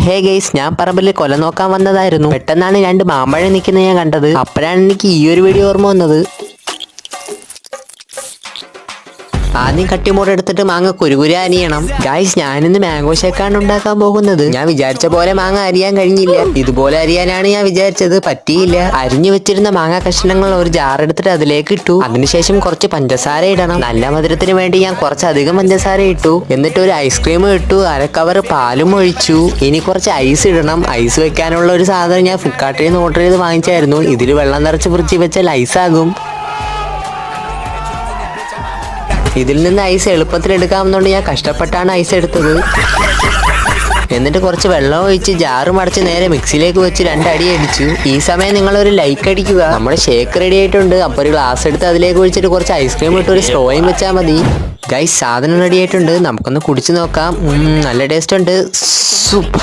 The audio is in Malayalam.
ഹേ ഗൈസ്, ഞാൻ പറമ്പിൽ കൊല നോക്കാൻ വന്നതായിരുന്നു. പെട്ടെന്നാണ് രണ്ട് മാമ്പഴം നിൽക്കുന്നത് ഞാൻ കണ്ടത്. അപ്പോഴാണ് എനിക്ക് ഈ ഒരു വീഡിയോ ഓർമ്മ വന്നത്. ആദ്യം കട്ടിമോട് എടുത്തിട്ട് മാങ്ങ കുരുകുര അരിയണം. ഗൈസ്, ഞാനിന്ന് മാംഗോ ഷേക്കാണ് ഉണ്ടാക്കാൻ പോകുന്നത്. ഞാൻ വിചാരിച്ച പോലെ മാങ്ങ അരിയാൻ കഴിഞ്ഞില്ല. ഇതുപോലെ അരിയാനാണ് ഞാൻ വിചാരിച്ചത്, പറ്റിയില്ല. അരിഞ്ഞു വെച്ചിരുന്ന മാങ്ങ കഷ്ണങ്ങൾ ഒരു ജാർ എടുത്തിട്ട് അതിലേക്ക് ഇട്ടു. അതിനുശേഷം കുറച്ച് പഞ്ചസാര ഇടണം. നല്ല മധുരത്തിന് വേണ്ടി ഞാൻ കുറച്ചധികം പഞ്ചസാര ഇട്ടു. എന്നിട്ട് ഒരു ഐസ്ക്രീം ഇട്ടു. അരക്കവർ പാലും ഒഴിച്ചു. ഇനി കുറച്ച് ഐസ് ഇടണം. ഐസ് വെക്കാനുള്ള ഒരു സാധനം ഞാൻ ഫ്ലിപ്കാർട്ടിൽ നിന്ന് ഓർഡർ ചെയ്ത് വാങ്ങിച്ചായിരുന്നു. ഇതിൽ വെള്ളം നിറച്ച് ഫ്രിഡ്ജിൽ വെച്ചാൽ ഐസാകും. ഇതിൽ നിന്ന് ഐസ് എളുപ്പത്തിൽ എടുക്കാമെന്നുകൊണ്ട് ഞാൻ കഷ്ടപ്പെട്ടാണ് ഐസ് എടുത്തത്. എന്നിട്ട് കുറച്ച് വെള്ളം ഒഴിച്ച് ജാറ് മടച്ച് നേരെ മിക്സിയിലേക്ക് വെച്ച് 2 അടി അടിച്ചു. ഈ സമയം നിങ്ങളൊരു ലൈക്ക് അടിക്കുക. നമ്മുടെ ഷേക്ക് റെഡി ആയിട്ടുണ്ട്. അപ്പോൾ ഒരു ഗ്ലാസ് എടുത്ത് അതിലേക്ക് ഒഴിച്ചിട്ട് കുറച്ച് ഐസ്ക്രീം ഇട്ട് ഒരു സ്ട്രോയും വെച്ചാൽ മതി. ഗൈസ്, സാധനം റെഡി ആയിട്ടുണ്ട്. നമുക്കൊന്ന് കുടിച്ച് നോക്കാം. നല്ല ടേസ്റ്റ് ഉണ്ട്. സൂപ്പർ.